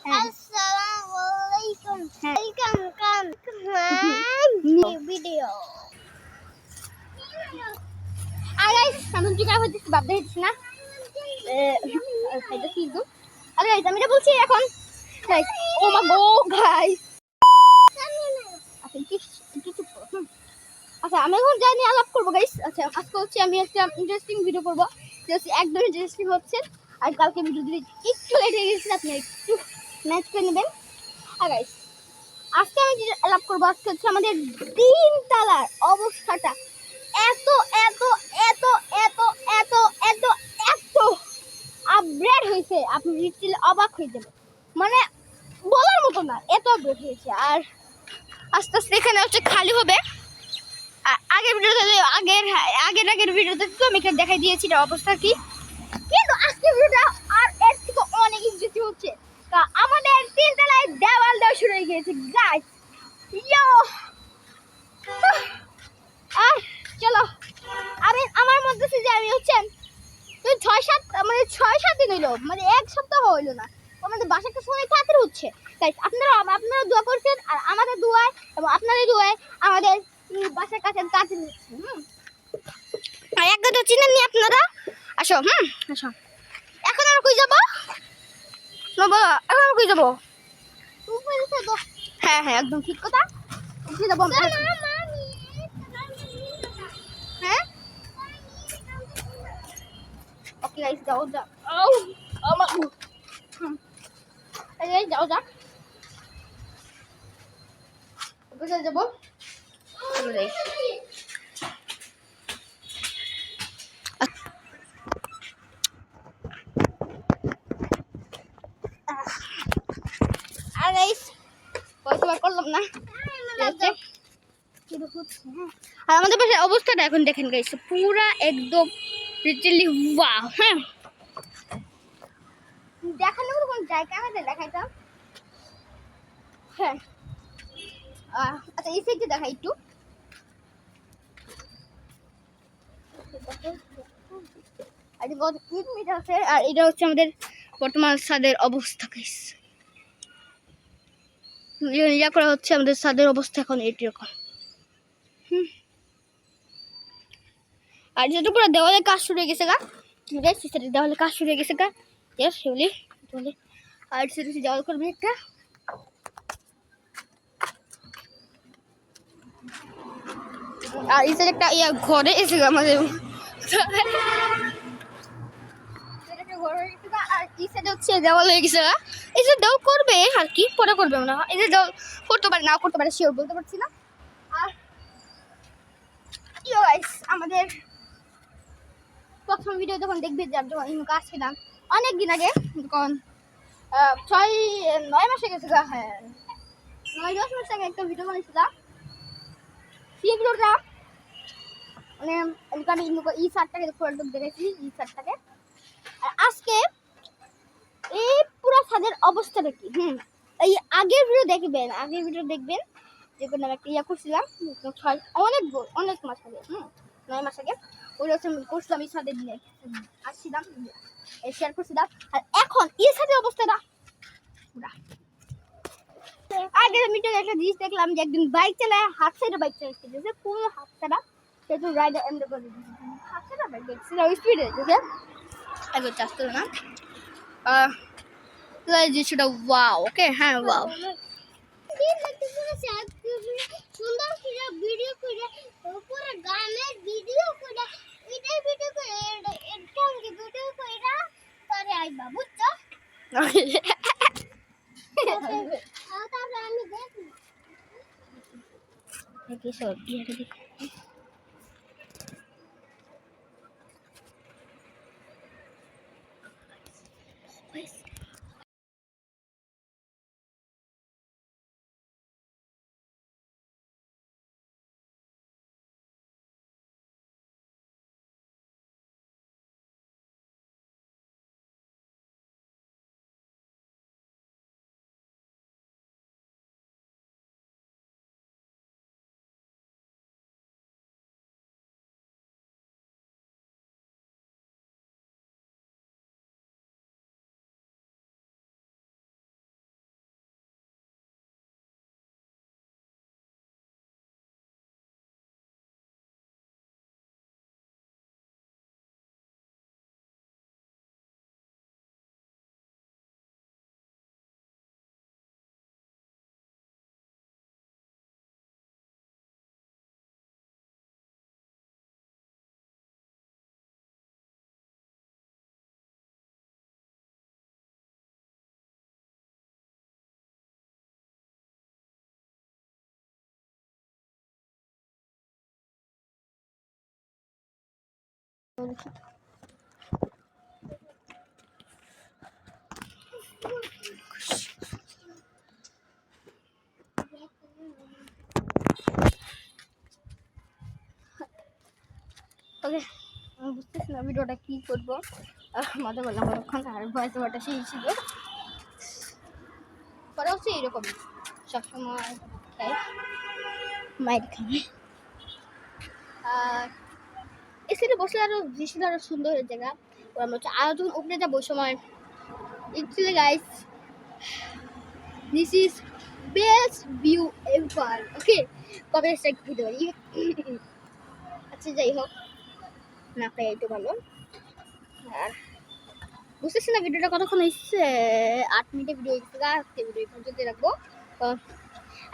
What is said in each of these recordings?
Assalamualaikum. Welcome video. Guys, আমি juga হচ্ছে বাপ দেখছি না খাইতে কিন্তু guys আমি বলছি এখন guys ও মা গো guys আচ্ছা আমি এখন জানি আলাপ করব গাইস আচ্ছা আজকে হচ্ছে আমি একটা ইন্টারেস্টিং ভিডিও করব জাস্ট একদম ইন্টারেস্টিং হচ্ছে আর কালকে ভিডিও দিলে একটু লেট হয়ে গেছে আপনি একটু ম্যাচ করে নেবেন আর গাইস আজকে আমি যে আলাপ করব আজকে হচ্ছে আমাদের তিন তলার অবস্থাটা এত এত এত এত এত এত এত আপগ্রেড হয়েছে আপনি লিটারালি অবাক হয়ে যাবেন মানে বলার মতো না এত আপগ্রেড হয়েছে আর আস্তে আস্তে এখানে হচ্ছে খালি হবে আগের ভিডিওতে আগের ভিডিওতে তো আমি দেখাই দিয়েছি অবস্থা কি কিন্তু আজকের ভিডিওটা আর এর থেকে অনেক ইজি হচ্ছে তা আমাদের তিন তলায় দেওয়াল দেওয়া শুরু হয়ে গিয়েছে গাইস ইয়ো চলো আমার মধ্যে যে আমি হচ্ছেন তো 6-7 দিন হইলো মানে এক সপ্তাহ হইলো না আমাদের বাসাটা সময় তাড়াতাড়ি হচ্ছে গাইস আপনারা দোয়া করছেন আর আমাদের দোয়ায় এবং আপনাদের দোয়ায় আমাদের বাসার কাছে তাড়াতাড়ি হচ্ছে আর এক কথা চিনেন নি আপনারা আসো আসো এখন আর কই যাবো এখন আর কই যাবো হ্যাঁ হ্যাঁ একদম ঠিক কথা উঠে যাবো হ্যাঁ ওকে গাইস যাও আমার এই যাও কোথায় যাবো চলে যাই আর গাইস কতবার করলাম না আর আমাদের পাশে অবস্থাটা এখন দেখেন গাইস পুরা একদম লিটারালি ওয়াও হ্যাঁ দেখানোর কোন জায়গা আমাদের দেখাইতাম হ্যাঁ আচ্ছা এই সাইডে দেখা একটু আর এটা হচ্ছে আমাদের বর্তমান ছাদের অবস্থা গাইস ইয়া করা হচ্ছে আমাদের ছাদের অবস্থা এখন এরকম আর যেটা পুরো দেওয়ালে কাজ শুরু হয়ে গেছে গা দেওয়ালে কাজ শুরু হয়ে গেছে গা সেগুলি আর সেটা দেওয়াল করবে একটা আর এই একটা ইয়া ঘরে এসে আমাদের আর এই সাইডে হচ্ছে দেওয়াল হয়ে গেছে এই যে দেওয়াল করবে আর কি পরে করবে না এই যে দেওয়াল করতে পারে না করতে পারে শিওর বলতে পারছি না আর আমাদের প্রথম ভিডিও যখন দেখবে যখন কাজ ছিলাম অনেক দিন আগে যখন 9 মাস গেছে হ্যাঁ 9-10 মাস আগে একটা ভিডিও বানিয়েছিলাম সেই ভিডিওটা মানে আমি এই শার্টটাকে দেখেছি এই শার্টটাকে আর আজকে এই পুরো ছাদের অবস্থাটা কি এই আগের ভিডিও দেখবেন যে কোনো একটা ইয়া করছিলাম অনেক মাস আগে 9 মাস আগে ওই রকম করছিলাম এই ছাদের দিনে আসছিলাম শেয়ার করছিলাম আর এখন এই ছাদের অবস্থাটা পুরা আগে ভিডিও একটা জিনিস দেখলাম যে একদিন বাইক চালায় হাত সাইডে বাইক চালাচ্ছে পুরো হাত ছাড়া সেটা রাইডার এন্ড করে দিয়েছে হাত ছাড়া বাইক দেখছিল স্পিডে দেখে আগে চাষ করো না সেটা ওয়াও ওকে হ্যাঁ ওয়াও সুন্দর করে ভিডিও করে পুরো গানের ভিডিও করে এটাই ভিডিও করে এটা ভিডিও করে পরে আইবা বুঝছো তারপরে আমি দেখি সব দেখি। ওকে, আমি বুঝতেছি না ভিডিওটা কি করবো। মজা বললাম অনেকক্ষণ, আর ভয়েস ওভারটা সেই ছিল। পরে হচ্ছে এইরকম সবসময় খাই, মায়ের খাই। আর এখানে বসলে আরো দৃশ্যটা আরো সুন্দর হয়ে জায়গা। আমরা হচ্ছে আরো যখন উপরে যাবো সময় Actually guys, this is best view ever. Okay, কবে স্ট্রাইক দিতে পারি। আচ্ছা যাই হোক, না পাই একটু ভালো। আর বুঝতেছি না ভিডিওটা কতক্ষণ হয়েছে, 8 মিনিটের ভিডিও হয়েছে। আজকে ভিডিও পর্যন্ত রাখবো। তো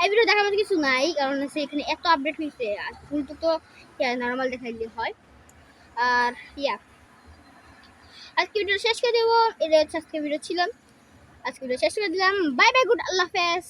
এই ভিডিও দেখার মতো কিছু নাই, কারণ হচ্ছে এখানে এত আপডেট হয়েছে। আর ফুলটা তো নর্মাল দেখাইলে হয়। আর ইয়া, আজকে ভিডিও শেষ করে দেবো। এটা হচ্ছে আজকে ভিডিও ছিল, আজকে ভিডিও শেষ করে দিলাম। বাই বাই, গুড, আল্লাহ হাফেজ।